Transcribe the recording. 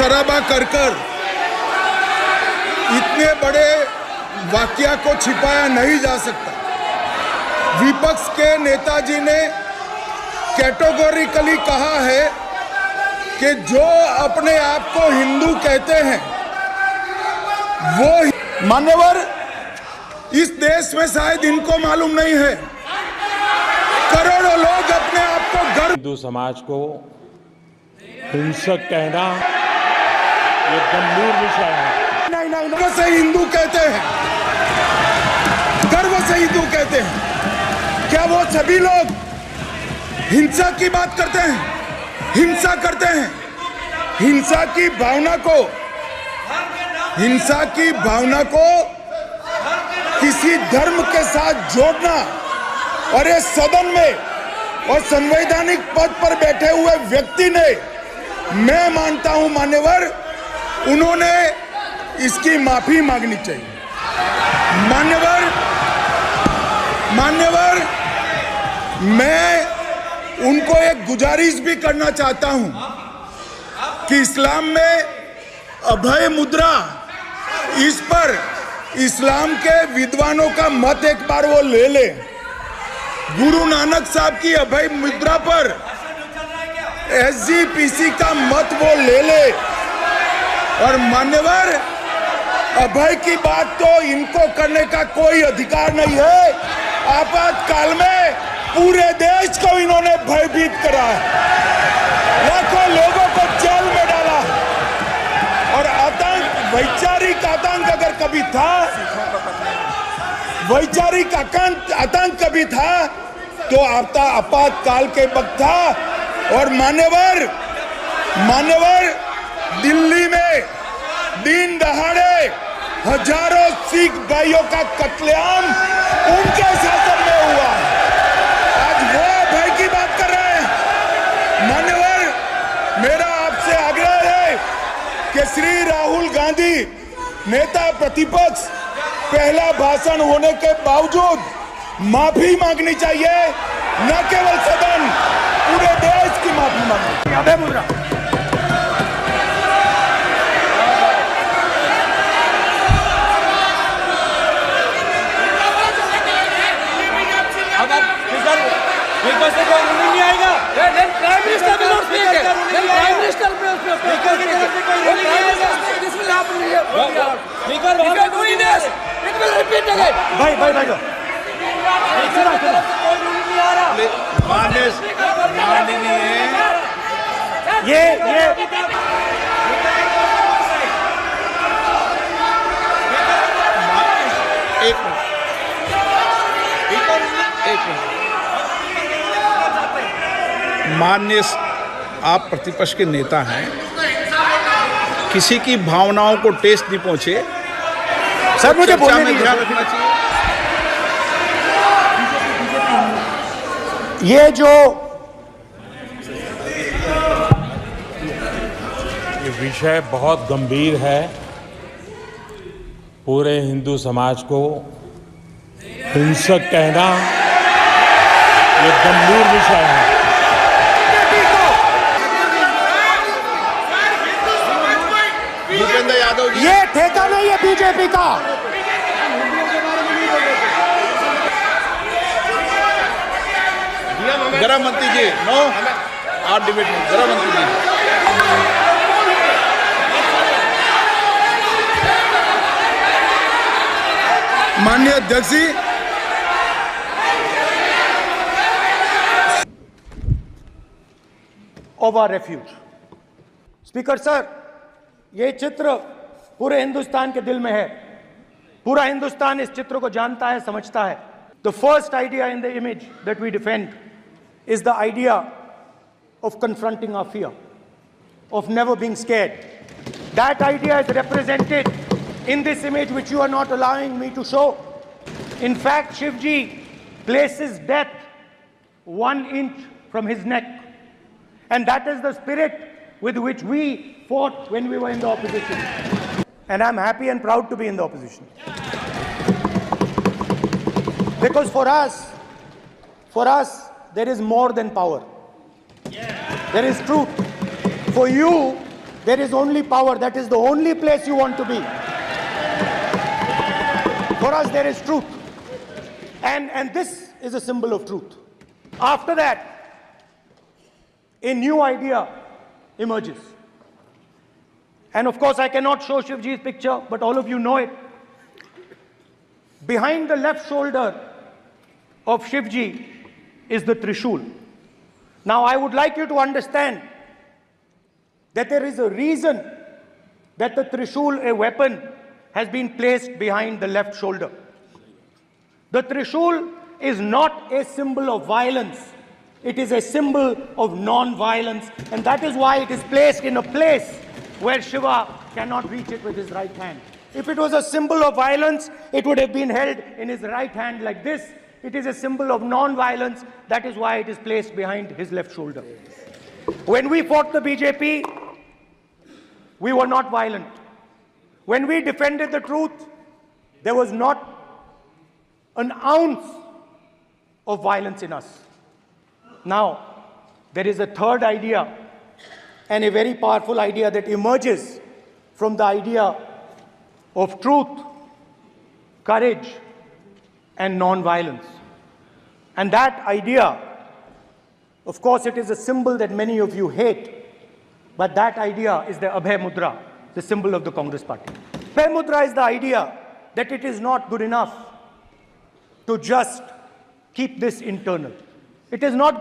सराबा कर इतने बड़े वाकया को छिपाया नहीं जा सकता। विपक्ष के नेताजी ने कैटेगोरिकली कहा है कि जो अपने आप को हिंदू कहते हैं वो मान्यवर, इस देश में शायद इनको मालूम नहीं है, करोड़ों लोग अपने आप को गर्व। हिंदू समाज को हिंसक कहना ये गंभीर विषय है। नहीं, गर्व से हिंदू कहते हैं, गर्व से हिंदू कहते हैं। क्या वो सभी लोग हिंसा की बात करते हैं, हिंसा करते हैं? हिंसा की भावना को किसी धर्म के साथ जोड़ना और इस सदन में और संवैधानिक पद पर बैठे हुए व्यक्ति ने, मैं मानता हूं मान्यवर, उन्होंने इसकी माफी मांगनी चाहिए। मान्यवर, मैं उनको एक गुजारिश भी करना चाहता हूं कि इस्लाम में अभय मुद्रा, इस पर इस्लाम के विद्वानों का मत एक बार वो ले ले। गुरु नानक साहब की अभय मुद्रा पर SGPC का मत वो ले ले। और मान्यवर, अभय की बात तो इनको करने का कोई अधिकार नहीं है। आपातकाल में पूरे देश को इन्होंने भयभीत करा है, लाखों लोगों को जेल में डाला। और आतंक, वैचारिक आतंक अगर कभी था, वैचारिक आतंक कभी था तो आपातकाल के वक्त था। और मान्यवर, दिल्ली में दिन दहाड़े हजारों सिख भाइयों का कत्लेआम उनके शासन में हुआ। आज वो भय की बात कर रहे हैं। मान्यवर, मेरा आपसे आग्रह है कि श्री राहुल गांधी, नेता प्रतिपक्ष, पहला भाषण होने के बावजूद माफी मांगनी चाहिए। न केवल सदन, पूरे देश की माफी मांगनी चाहिए। नहीं आएगा। Prime minister will not speak. Then Prime Minister will speak. This will happen. If you are doing this, it will repeat again. भाई ये एक मिनट। माननीय, आप प्रतिपक्ष के नेता हैं, किसी की भावनाओं को ठेस नहीं पहुंचे। सर, मुझे बोलने में ध्यान रखना चाहिए। ये विषय बहुत गंभीर है। पूरे हिंदू समाज को हिंसक कहना ये गंभीर विषय है। भूपेंद्र यादव जी, ये ठेका नहीं है बीजेपी का। गृह मंत्री जी, नो आप डिबेट में। गृह मंत्री जी, माननीय अध्यक्ष जी, of our refuge. Speaker sir, ये चित्र पूरे हिंदुस्तान के दिल में है। पूरा हिंदुस्तान इस चित्र को जानता है, समझता है। The first idea in the image that we defend is the idea of confronting our fear, of never being scared. That idea is represented in this image, which you are not allowing me to show. In fact, Shivji places death 1 inch from his neck. And that is the spirit with which we fought when we were in the opposition. And I'm happy and proud to be in the opposition. Because for us, there is more than power. There is truth. For you, there is only power. That is the only place you want to be. For us, there is truth. And this is a symbol of truth. After that, a new idea emerges. And of course, I cannot show Shivji's picture, but all of you know it. Behind the left shoulder of Shivji is the Trishul. Now, I would like you to understand that there is a reason that the Trishul, a weapon, has been placed behind the left shoulder. The Trishul is not a symbol of violence. It is a symbol of non-violence, and that is why it is placed in a place where Shiva cannot reach it with his right hand. If it was a symbol of violence, it would have been held in his right hand like this. It is a symbol of non-violence. That is why it is placed behind his left shoulder. When we fought the BJP, we were not violent. When we defended the truth, there was not an ounce of violence in us. Now, there is a third idea, and a very powerful idea that emerges from the idea of truth, courage, and non-violence. And that idea, of course, it is a symbol that many of you hate, but that idea is the Abhay Mudra, the symbol of the Congress Party. Abhay Mudra is the idea that it is not good enough to just keep this internal. It is not good